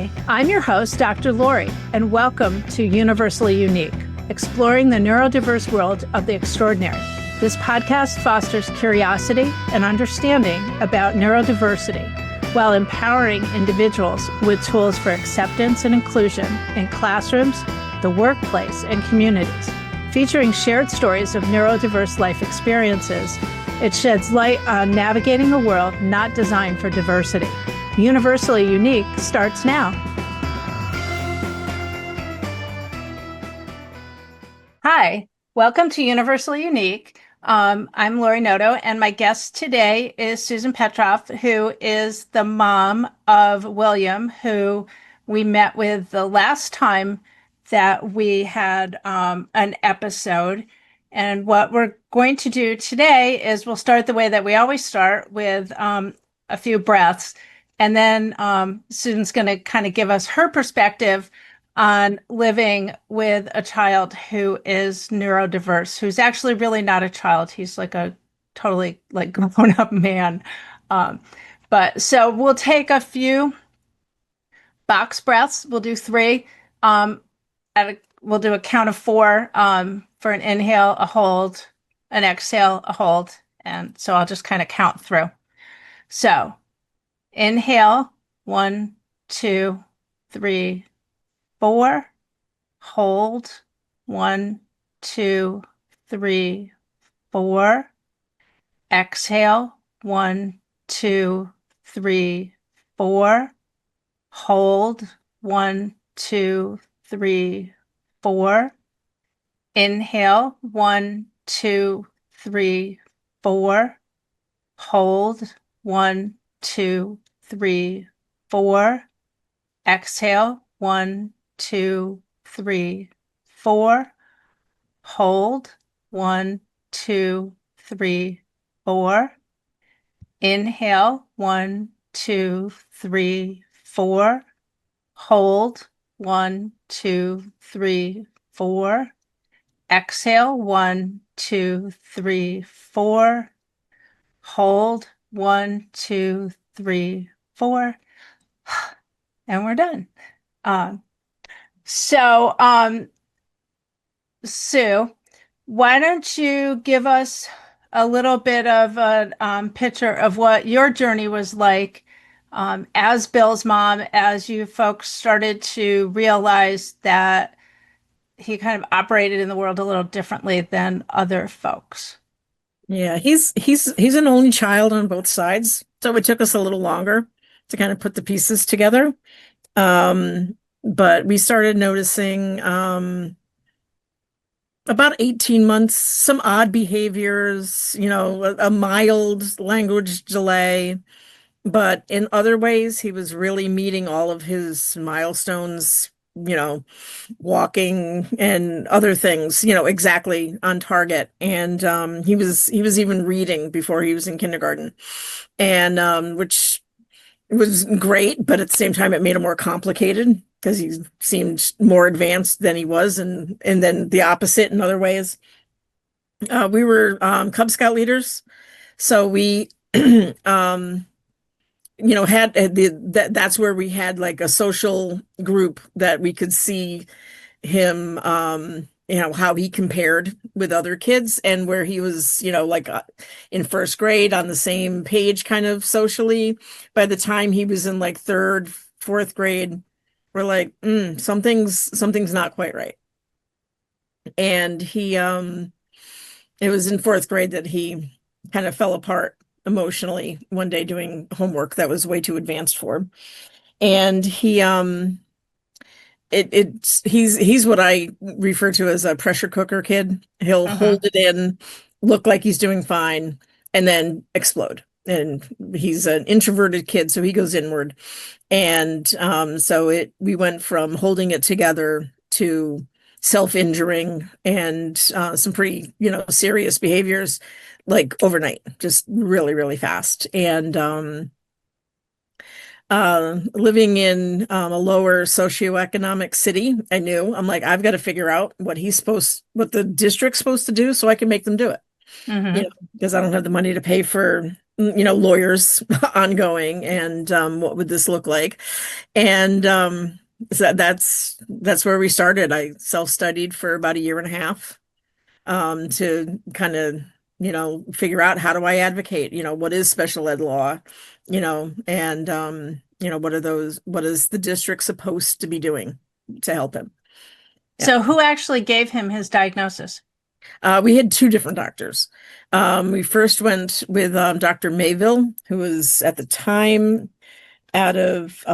Hi, I'm your host, Dr. Lori, and welcome to Universally Unique, exploring the neurodiverse world of the extraordinary. This podcast fosters curiosity and understanding about neurodiversity while empowering individuals with tools for acceptance and inclusion in classrooms, the workplace, and communities. Featuring shared stories of neurodiverse life experiences, it sheds light on navigating a world not designed for diversity. Universally Unique starts now. Hi, welcome to Universally Unique. I'm Lori Noto, and my guest today is Susan Petrok, who is the mom of William, who we met with the last time that we had an episode. And what we're going to do today is we'll start the way that we always start with a few breaths. And then Susan's going to kind of give us her perspective on living with a child who is neurodiverse, who's actually really not a child. He's like a totally like grown-up man. But so we'll take a few box breaths. We'll do 3. We'll do a count of 4 for an inhale, a hold, an exhale, a hold. And so I'll just kind of count through. So inhale, 1, 2, 3, 4. Hold, 1, 2, 3, 4. Exhale, 1, 2, 3, 4. Hold, 1, 2, 3, 4. Inhale, 1, 2, 3, 4. Hold, 1, 2, 3, 4. Exhale, 1, 2, 3, 4. Hold, 1, 2, 3, 4. Inhale, 1, 2, 3, 4. Hold, 1, 2, 3, 4. Exhale, 1, 2, 3, 4. Hold, 1, 2, 3, 4. And we're done. Sue, why don't you give us a little bit of a picture of what your journey was like as Bill's mom, as you folks started to realize that he kind of operated in the world a little differently than other folks. Yeah, he's an only child on both sides, so it took us a little longer to kind of put the pieces together. But we started noticing about 18 months, some odd behaviors, a mild language delay, but in other ways, he was really meeting all of his milestones, walking and other things, exactly on target. And he was even reading before he was in kindergarten, and which was great, but at the same time, it made it more complicated because he seemed more advanced than he was, and then the opposite in other ways. We were Cub Scout leaders, so we had that's where we had like a social group that we could see him, how he compared with other kids, and where he was, in first grade on the same page kind of socially. By the time he was in like 3rd, 4th grade, we're like, something's not quite right. And he, it was in 4th grade that he kind of fell apart emotionally one day doing homework that was way too advanced for him. And he, he's what I refer to as a pressure cooker kid. He'll hold it in, look like he's doing fine, and then explode. And he's an introverted kid, so he goes inward. And so we went from holding it together to self-injuring and some pretty, serious behaviors like overnight, just really, really fast. And living in a lower socioeconomic city, I'm like, I've got to figure out what the district's supposed to do so I can make them do it. Because I don't have the money to pay for lawyers ongoing, and what would this look like? And so that's where we started. I self-studied for about a year and a half, to kind of, figure out, how do I advocate? What is special ed law? And what is the district supposed to be doing to help him? Yeah. So who actually gave him his diagnosis? We had two different doctors. We first went with Dr. Mayville, who was at the time out of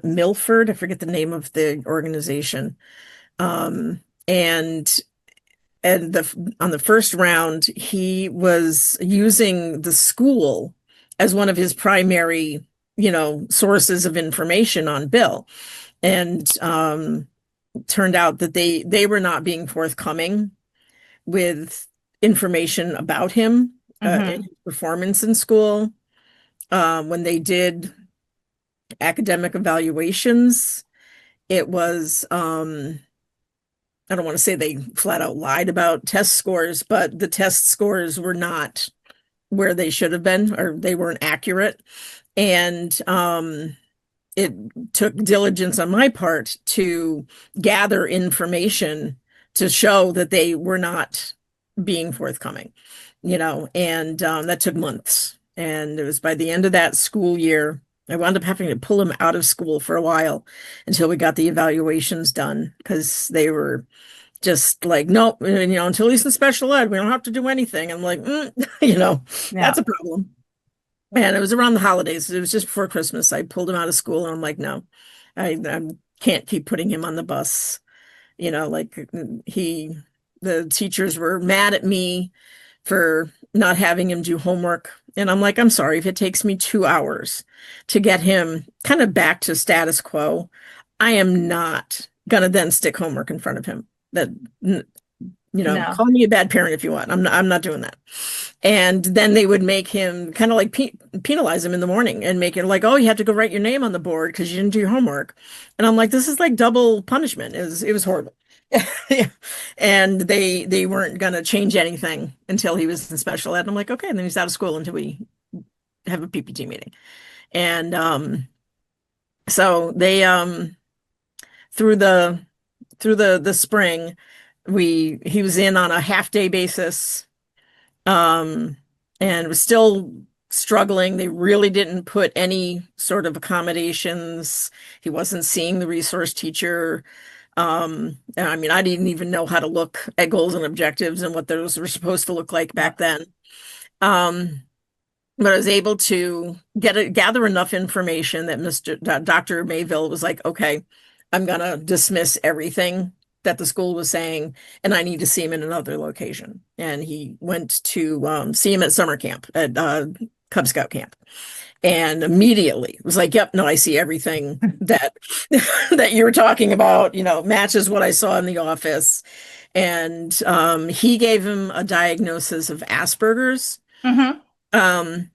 Milford. I forget the name of the organization. Um, and on the first round, he was using the school as one of his primary, sources of information on Bill. And turned out that they were not being forthcoming with information about him, and his performance in school. When they did academic evaluations, it was, I don't want to say they flat out lied about test scores, but the test scores were not where they should have been, or they weren't accurate. And it took diligence on my part to gather information to show that they were not being forthcoming, and that took months. And it was by the end of that school year, I wound up having to pull him out of school for a while until we got the evaluations done, because they were just like, nope, until he's in special ed, we don't have to do anything. I'm like, Yeah. that's a problem. And it was around the holidays. It was just before Christmas. I pulled him out of school, and I'm like, no, I can't keep putting him on the bus. Like, the teachers were mad at me for not having him do homework. And I'm like, I'm sorry, if it takes me 2 hours to get him kind of back to status quo, I am not gonna then stick homework in front of him. That, No. call me a bad parent if you want. I'm not doing that. And then they would make him kind of like penalize him in the morning, and make it like, oh, you have to go write your name on the board because you didn't do your homework. And I'm like, this is like double punishment. It was horrible. Yeah. And they weren't gonna change anything until he was in special ed. And I'm like, okay, and then he's out of school until we have a PPT meeting. And so they through the spring, he was in on a half day basis, um, and was still struggling. They really didn't put any sort of accommodations. He wasn't seeing the resource teacher. And I mean, I didn't even know how to look at goals and objectives and what those were supposed to look like Yeah. back then. But I was able to gather enough information that Dr. Mayville was like, okay, I'm gonna dismiss everything that the school was saying, and I need to see him in another location. And he went to see him at summer camp, at Cub Scout camp, and immediately was like, yep, no, I see everything that that you were talking about, matches what I saw in the office. And he gave him a diagnosis of Asperger's. Hmm. Um,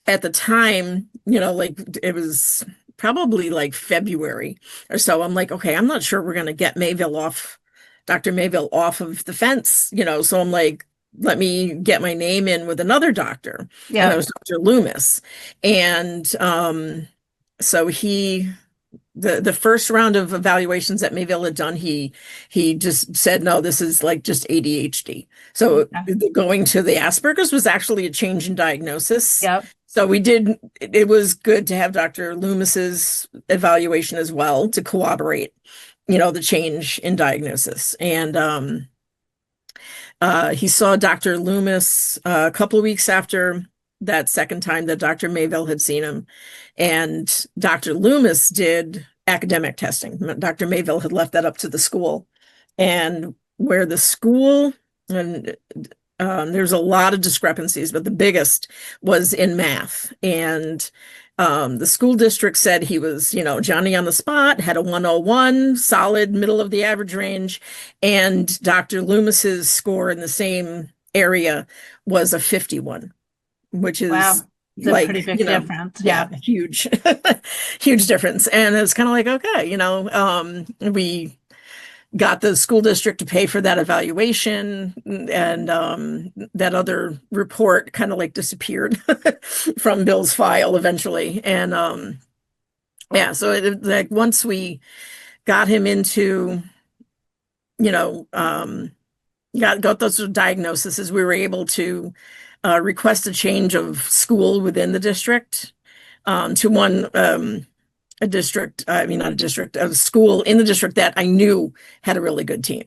at the time, like, it was probably like February or so. I'm like, okay, I'm not sure we're going to get Dr. Mayville off of the fence, so I'm like, let me get my name in with another doctor. And that Yeah. was Dr. Loomis. And so the first round of evaluations that Mayville had done, he just said, no, this is like just ADHD. So Okay. going to the Asperger's was actually a change in diagnosis. Yep. So it was good to have Dr. Loomis's evaluation as well to corroborate, the change in diagnosis. And he saw Dr. Loomis a couple of weeks after that second time that Dr. Mayville had seen him. And Dr. Loomis did academic testing. Dr. Mayville had left that up to the school. And where the school, and there's a lot of discrepancies, but the biggest was in math. And the school district said he was, Johnny on the spot, had a 101, solid middle of the average range. And Dr. Loomis's score in the same area was a 51, which is Wow. It's a like, pretty big difference. yeah, Yeah. huge, huge difference. And it's kind of like, okay, we got the school district to pay for that evaluation, and that other report kind of like disappeared from Bill's file eventually. And yeah, so like once we got him into, you know, got those sort of diagnoses, we were able to request a change of school within the district, to one a district, I mean, not a district, a school in the district that I knew had a really good team.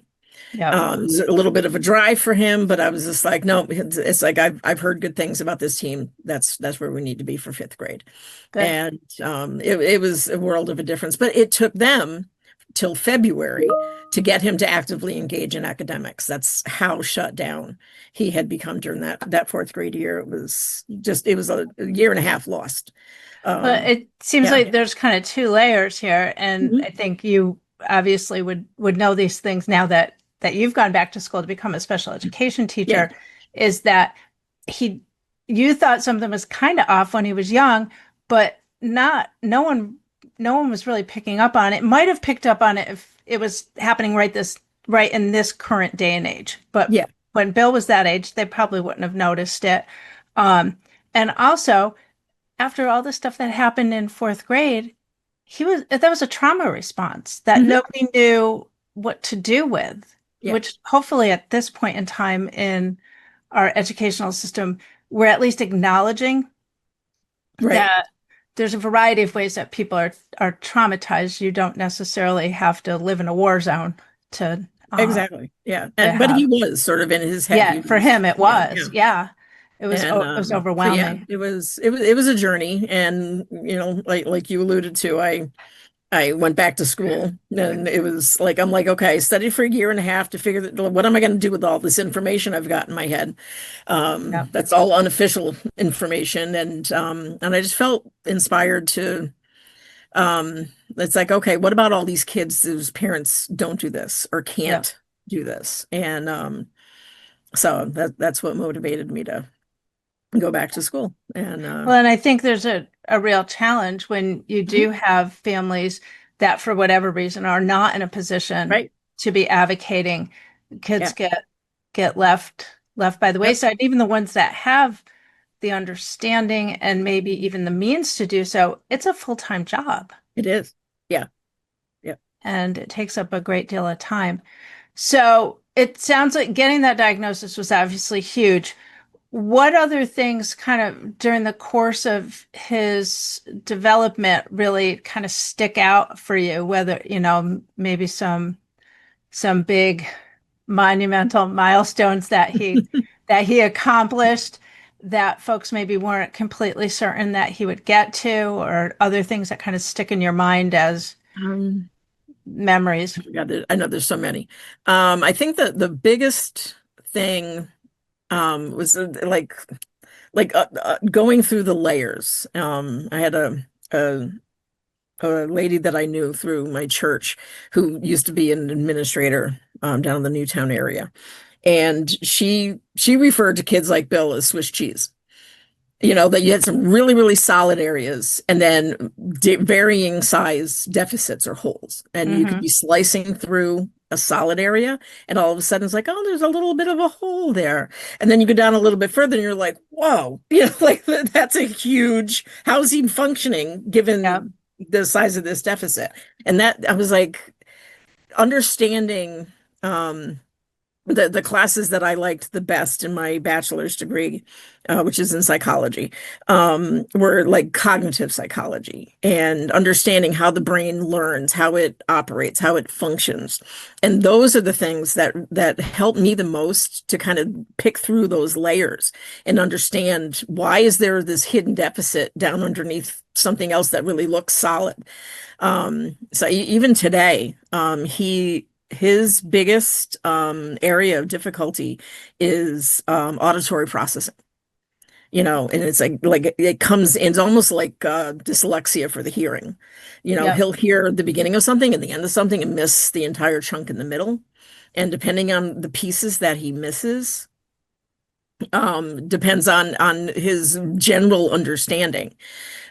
Yep. It was a little bit of a drive for him, but I was just like, no, it's like I've heard good things about this team. That's where we need to be for fifth grade. Good. And it was a world of a difference. But it took them till February to get him to actively engage in academics. That's how shut down he had become during that fourth grade year. It was a year and a half lost. But it seems Yeah. like there's kind of two layers here, and Mhm. I think you obviously would know these things now that you've gone back to school to become a special education Yeah. teacher, is that he you thought something was kind of off when he was young, but not no one was really picking up on it. Might have picked up on it if it was happening right in this current day and age. But Yeah. when Bill was that age, they probably wouldn't have noticed it. And also, after all the stuff that happened in fourth grade, that was a trauma response that Mhm. nobody knew what to do with, Yeah. which hopefully at this point in time in our educational system, we're at least acknowledging Right. that there's a variety of ways that people are traumatized. You don't necessarily have to live in a war zone to Exactly. Yeah. to But he have. was sort of in his head. Yeah, He for was, him it yeah, yeah. was. Yeah. And It was so yeah, overwhelming. it was a journey. And like you alluded to, I went back to school, and it was like I'm like, okay, I studied for a year and a half to figure that what am I going to do with all this information I've got in my head? Yeah. That's all unofficial information, and I just felt inspired to it's like, okay, what about all these kids whose parents don't do this or Yeah. can't do this? And so that's what motivated me to go back to school. And Well, and I think there's a real challenge when you mhm, do have families that, for whatever reason, are not in a position right. to be advocating. Kids Yeah. get left by the Yep. wayside. Even the ones that have the understanding and maybe even the means to do so, it's a full-time job, It is. Yeah. Yeah. and it takes up a great deal of time. So it sounds like getting that diagnosis was obviously huge. What other things kind of during the course of his development really kind of stick out for you? Whether, maybe some big monumental milestones that he accomplished that folks maybe weren't completely certain that he would get to, or other things that kind of stick in your mind as Um, memories. I know there's so many. I think that the biggest thing was going through the layers. I had a a lady that I knew through my church who used to be an administrator down in the Newtown area, and she referred to kids like Bill as Swiss cheese. That you had some really, really solid areas and then varying size deficits or holes. And you could Hmm. be slicing through a solid area, and all of a sudden it's like, oh, there's a little bit of a hole there. And then you go down a little bit further and you're like, whoa, like that's a huge, how's he functioning Yeah. given the size of this deficit? And that I was like, understanding um the classes that I liked the best in my bachelor's degree, which is in psychology, were like cognitive psychology and understanding how the brain learns, how it operates, how it functions. And those are the things that help me the most to kind of pick through those layers and understand why is there this hidden deficit down underneath something else that really looks solid. So even today, his biggest area of difficulty is auditory processing. And it's like it comes in, it's almost like dyslexia for the hearing. Yep. He'll hear the beginning of something and the end of something and miss the entire chunk in the middle. And depending on the pieces that he misses, depends on his general understanding.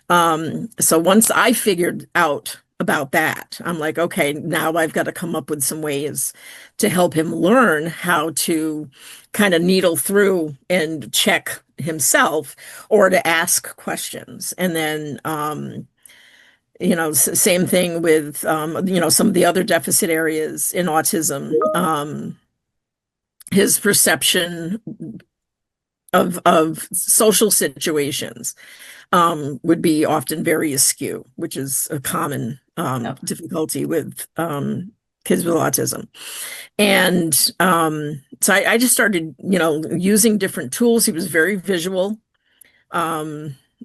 So once I figured out about that. I'm like, okay, now I've got to come up with some ways to help him learn how to kind of needle through and check himself or to ask questions. And then, same thing with, some of the other deficit areas in autism. His perception of social situations would be often very askew, which is a common difficulty with kids with autism. And so I just started, using different tools. He was very visual.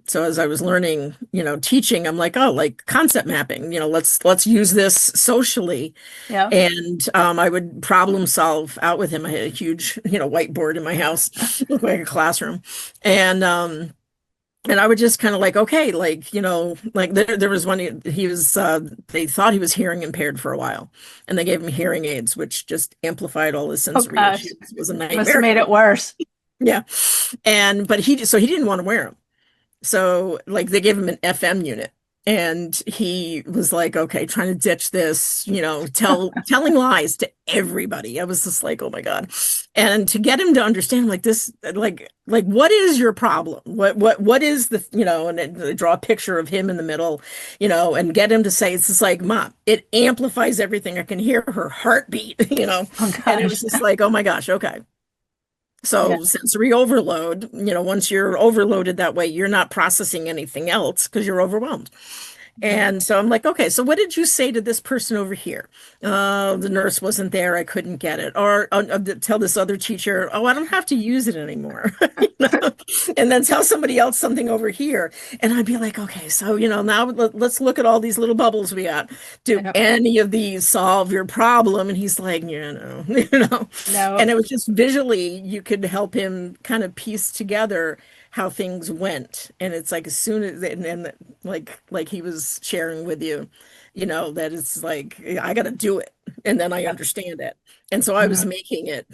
So as I was learning, teaching, I'm like, oh, like concept mapping, let's use this socially. Yeah. And I would problem solve out with him. I had a huge, whiteboard in my house, looked like a classroom. And I would just kind of like, okay, like, like there was one, he was, they thought he was hearing impaired for a while. And they gave him hearing aids, which just amplified all his Oh sensory gosh, issues. It was a must have nightmare. made it worse. Yeah. But he didn't want to wear them. So like they gave him an FM unit. And he was like, okay, trying to ditch this, telling lies to everybody. I was just like, oh my God. And to get him to understand like this, like what is your problem? What is the, and then they draw a picture of him in the middle, and get him to say, it's just like, Mom, it amplifies everything. I can hear her heartbeat, Oh and it gosh. was just like, oh my gosh, okay. Yeah. So sensory overload, once you're overloaded that way, you're not processing anything else because you're overwhelmed. And so I'm like, okay, so what did you say to this person over here? The nurse wasn't there. I couldn't get it. Or tell this other teacher, oh, I don't have to use it anymore. And then tell somebody else something over here. And I'd be like, okay, so, now let's look at all these little bubbles we got. Do any of these solve your problem? And he's like, No. And it was just visually, you could help him kind of piece together how things went. And it's like as soon as and like he was sharing with you, that it's like I got to do it and then I understand it. And so I was making it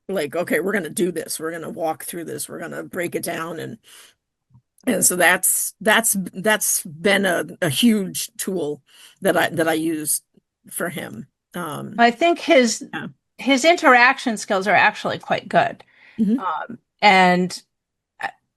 like, okay, we're going to do this. We're going to walk through this. We're going to break it down. And so that's been a huge tool that I used for him. I think his Yeah. his interaction skills are actually quite good. Mhm. And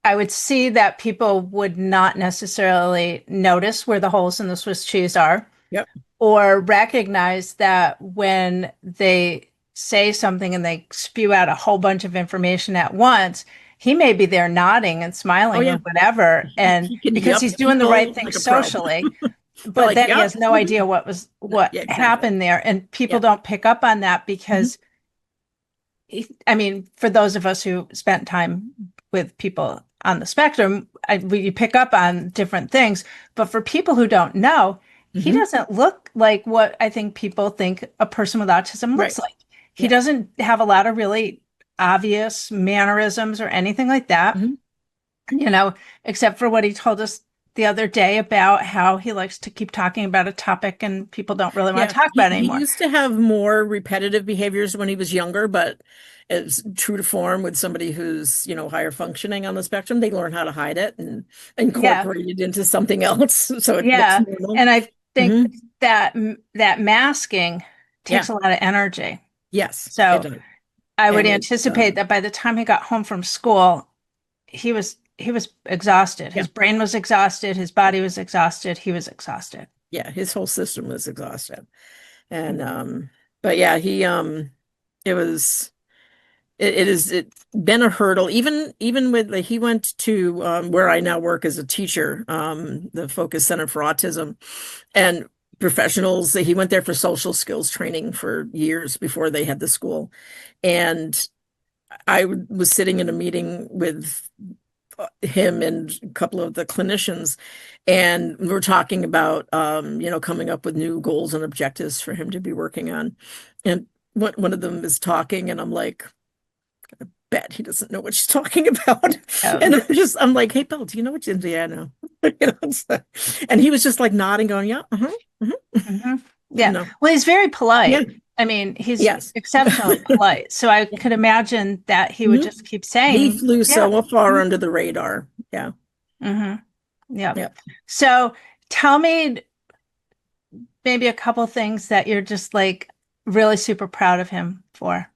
I would see that people would not necessarily notice where the holes in the Swiss cheese are, Yep. or recognize that when they say something and they spew out a whole bunch of information at once, he may be there nodding and Oh smiling or yeah. whatever, and He can because yup he's doing the right people thing like a pro. socially, but Like, then he yep. has no idea what Yeah, exactly. happened there, and people Yeah. don't pick up on that Mhm. because I mean, for those of us who spent time with people on the spectrum, we pick up on different things. But for people who don't know, he Mhm. doesn't look like what I think people think a person with autism Right. looks like. He Yeah. doesn't have a lot of really obvious mannerisms or anything like that, Mhm. except for what he told us the other day about how he likes to keep talking about a topic and people don't really want Yeah, to talk he, about it he anymore. used to have more repetitive behaviors when he was younger, but it's true to form with somebody who's, higher functioning on the spectrum. They learn how to hide it and Yeah, incorporate it into something else so it looks yeah. normal. And I think Hmm. that masking Yeah, takes a lot of energy. yes, it So does. I would And it's anticipate that by the time he got home from school, he was exhausted. yeah, His brain was exhausted, his body was exhausted, he was exhausted. yeah, his whole system was exhausted. And but yeah, it was it's been a hurdle even with like he went to where I now work as a teacher, the Focus Center for Autism, and professionals. He went there for social skills training for years before they had the school. And I was sitting in a meeting with him and a couple of the clinicians, and we're talking about coming up with new goals and objectives for him to be working on. And one of them is talking, and I'm like, bet he doesn't know what she's talking about. And Um, I'm like, hey, Bill, do you know what you, yeah, I know. And he was just like nodding, going, yeah, mhm. Yeah. no, Well, he's very yeah, polite. I mean, he's yes. exceptionally polite. So I could imagine that he would Mhm. just keep He saying, flew yeah. so far under the radar. Yeah. Hmm. Yeah. Yeah. So tell me, maybe a couple things that you're just like really super proud of him for?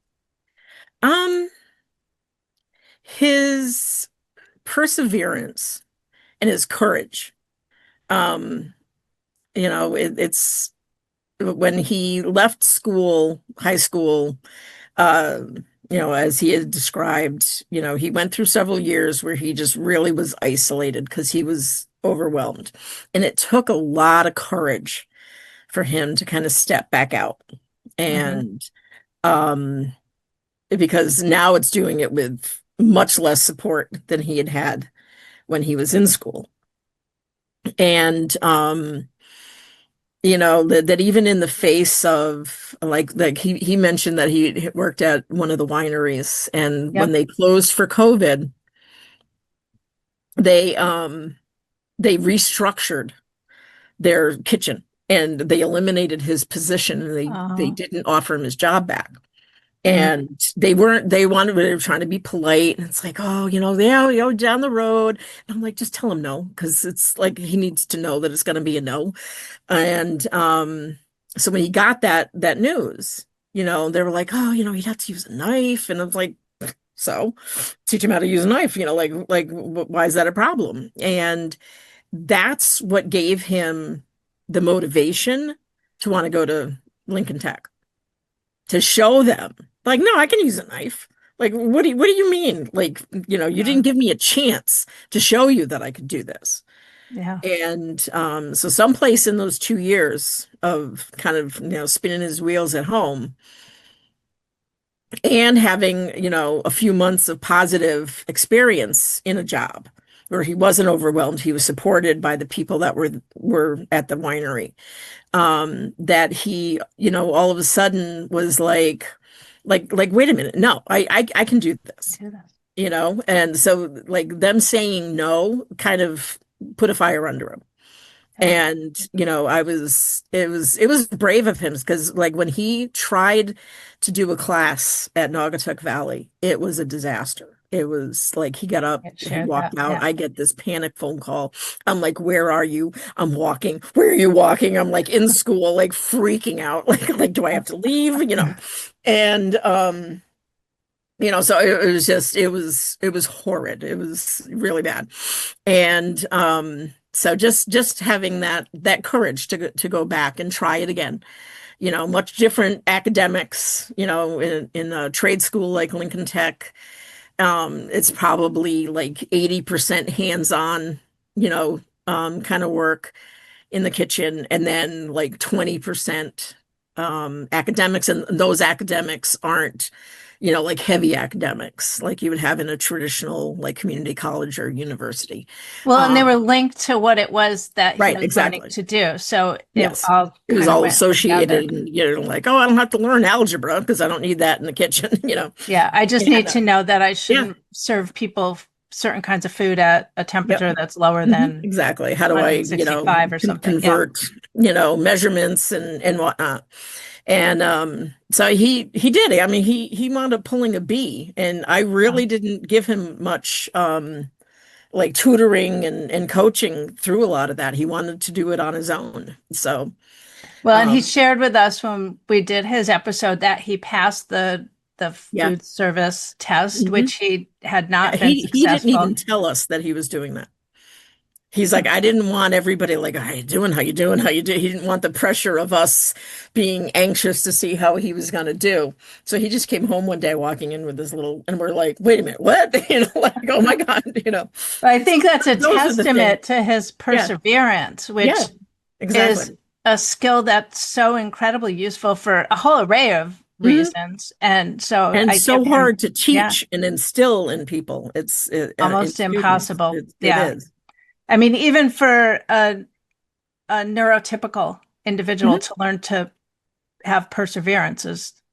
Um, his perseverance and his courage. Um, it's when he left school, high school, uh, as he had described, he went through several years where he just really was isolated because he was overwhelmed. And it took a lot of courage for him to kind of step back out. Hmm. And um, because now it's doing it with much less support than he had had when he was in school. And that even in the face of like he mentioned that he worked at one of the wineries, and when Yep. they closed for COVID, they restructured their kitchen and they eliminated his position, and they Oh, didn't offer him his job back. mm, And they were trying to be polite. And it's like, oh, yeah, down the road. And I'm like, just tell him no, because it's like he needs to know that it's going to be a no. And so when he got that news, they were like, oh, he'd have to use a knife. And I was like, so teach him how to use a knife, why is that a problem? And that's what gave him the motivation to want to go to Lincoln Tech, to show them, like, no, I can use a knife. Like, what do you mean? Like, you mm, didn't give me a chance to show you that I could do this. yeah. And so someplace in those 2 years of kind of, spinning his wheels at home and having, a few months of positive experience in a job where he wasn't overwhelmed, he was supported by the people that were at the winery. That he, all of a sudden was like, wait a minute, no, I can do this, Do this. and so like them saying no kind of put a fire under him. Yeah. And it was brave of him, because like when he tried to do a class at Naugatuck Valley, it was a disaster. It was like he got up, It he shared that. walked out. Yeah. I get this panic phone call. I'm like, "Where are you?" I'm walking. "Where are you walking?" I'm like in school, like freaking out. Like, do I have to leave? And so it was just it was horrid. It was really bad. And so just having that courage to go back and try it again. Much different academics, in a trade school like Lincoln Tech. It's probably like 80% hands-on, kind of work in the kitchen, and then like 20% academics, and those academics aren't, like heavy academics like you would have in a traditional like community college or university. Well, and they were Um, linked to what it was that he right, was learning exactly. to do. So it Yes. all It was kind of all went together. associated, and like, oh, I don't have to learn algebra because I don't need that in the kitchen, Yeah, I just need And to know that I yeah, shouldn't serve people certain kinds of food at a yep. temperature that's lower Mhm, than exactly. How do I, 165 or something. Yeah. convert, measurements and whatnot. And so he did it. I mean, he wound up pulling a B, and I Oh. really didn't give him much like tutoring and coaching through a lot of that. He wanted to do it on his own. So Well, and he um shared with us when we did his episode that he passed the yeah. food service test, Hmm. which he had Yeah, not been he didn't successful. even tell us that he was doing that. He's like, I didn't want everybody like, how you doing? How you doing? How you do? He didn't want the pressure of us being anxious to see how he was going to do. So he just came home one day walking in with this little, and we're like, wait a minute, what? Like, oh my God, But I think So that's a those are the things. testament to his Yeah. perseverance, Yeah, which is exactly. a skill that's so incredibly useful for a whole array of Hmm. reasons. And so And I give so him, hard to yeah, teach and instill in people. In almost students. impossible. It Yeah. is. I mean, even for a neurotypical individual Mhm. to learn to have perseverance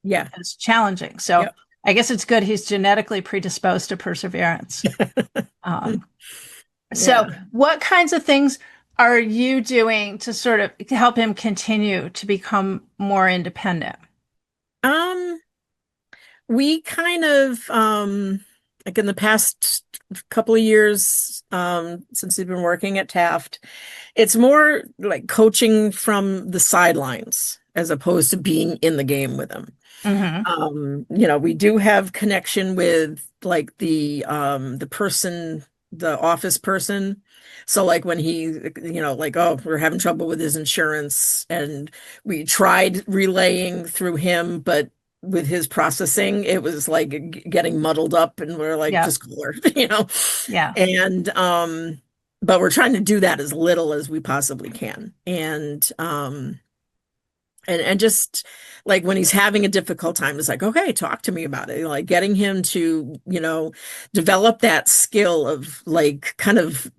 Yeah. is challenging. So Yep. I guess it's good he's genetically predisposed to perseverance. Um, so Yeah. what kinds of things are you doing to sort of help him continue to become more independent? We kind of like in the past couple of years, since he's been working at Taft, it's more like coaching from the sidelines as opposed to being in the game with him. Hmm. We do have connection with like the person, the office person. So like when he, like, oh, we're having trouble with his insurance, and we tried relaying through him, but with his processing, it was like getting muddled up, and we're like, Yeah. just call her, Yeah. and but we're trying to do that as little as we possibly can. And just like when he's having a difficult time, it's like, okay, talk to me about it. Like getting him to, develop that skill of like kind of,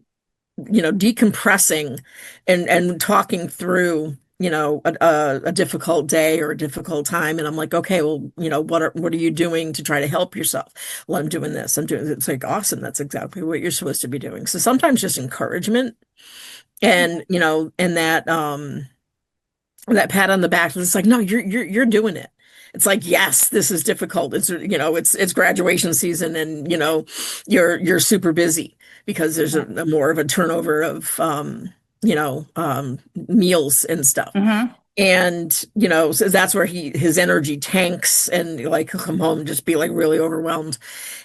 decompressing and talking through, a difficult day or a difficult time. And I'm like, okay, well, what are you doing to try to help yourself? Well, I'm doing this. I'm doing It's like, awesome. That's exactly what you're supposed to be doing. So sometimes just encouragement and, and that pat on the back. It's like, no, you're doing it. It's like, yes, this is difficult. It's graduation season, and you're super busy because there's a more of a turnover of meals and stuff. Hmm. And so that's where his energy tanks, and like he'll come home and just be like really overwhelmed.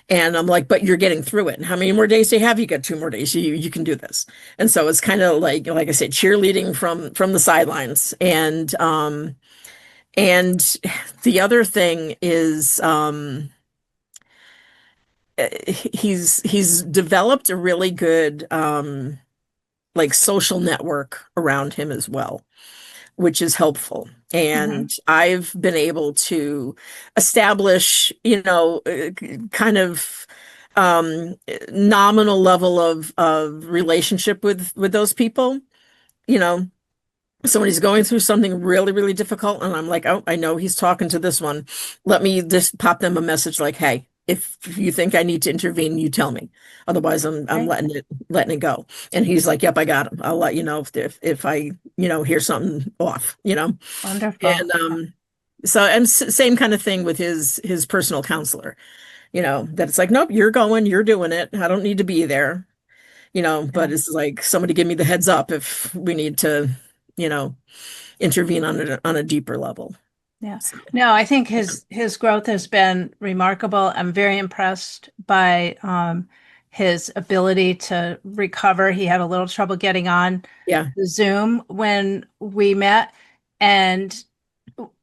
And I'm like, but you're getting through it. And how many more days do you have? You got 2 more days. You can do this. And so it's kind of like I said, cheerleading from the sidelines. And the other thing is he's developed a really good like social network around him as well, which is helpful. Hmm. And I've been able to establish, kind of nominal level of relationship with those people, you know. So when he's going through something really, really difficult, and I'm like, oh, I know he's talking to this one. Let me just pop them a message like, hey, if you think I need to intervene, you tell me. Otherwise, I'm Okay. letting it go. And he's like, yep, I got him. I'll let you know if I, hear something off. Wonderful. And so and same kind of thing with his personal counselor, that it's like, nope, you're doing it. I don't need to be there, Yeah. but it's like somebody give me the heads up if we need to, you know, intervene on a deeper level. Yeah. So, No, I think yeah. his growth has been remarkable. I'm very impressed by his ability to recover. He had a little trouble getting on Yeah. the Zoom when we met, and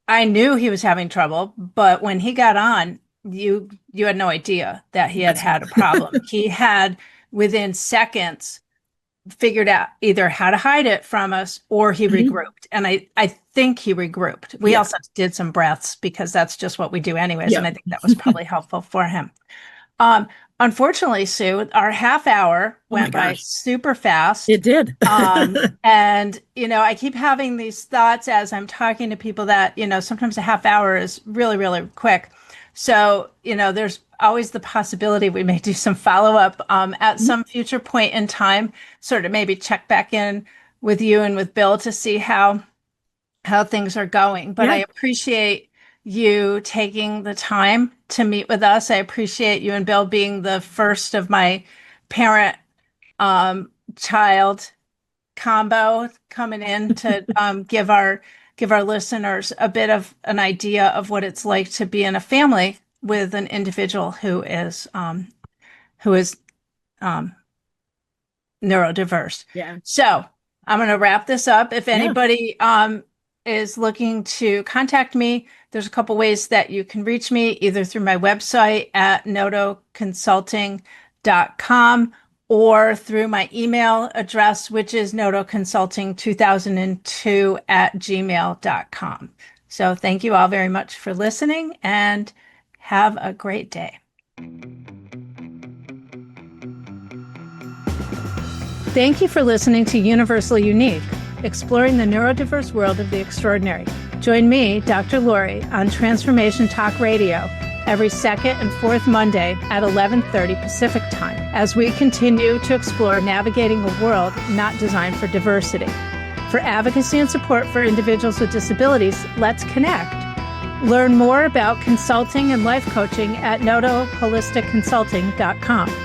I knew he was having trouble, but when he got on, you had no idea that he had That's had a problem. He had within seconds figured out either how to hide it from us or he Mhm. regrouped. And I think he regrouped. We Yeah. also did some breaths because that's just what we do anyways. And Yeah. I think that was probably helpful for him. Um, Unfortunately, Sue, our half hour Oh my went by gosh. super fast. It did. And, I keep having these thoughts as I'm talking to people that, sometimes a half hour is really, really quick. So, there's always the possibility we may do some follow up at some future point in time, sort of maybe check back in with you and with Bill to see how things are going. But I Yeah. appreciate you taking the time to meet with us. I appreciate you and Bill being the first of my parent child combo coming in to give our listeners a bit of an idea of what it's like to be in a family with an individual who is um, neurodiverse. Yeah. So I'm going to wrap this up. If Yeah. anybody is looking to contact me, there's a couple ways that you can reach me, either through my website at notoconsulting.com or through my email address, which is notoconsulting2002@gmail.com. So thank you all very much for listening and have a great day. Thank you for listening to Universally Unique, exploring the neurodiverse world of the extraordinary. Join me, Dr. Lori, on Transformation Talk Radio every second and fourth Monday at 11:30 Pacific Time as we continue to explore navigating a world not designed for diversity. For advocacy and support for individuals with disabilities, let's connect. Learn more about consulting and life coaching at notoholisticconsulting.com.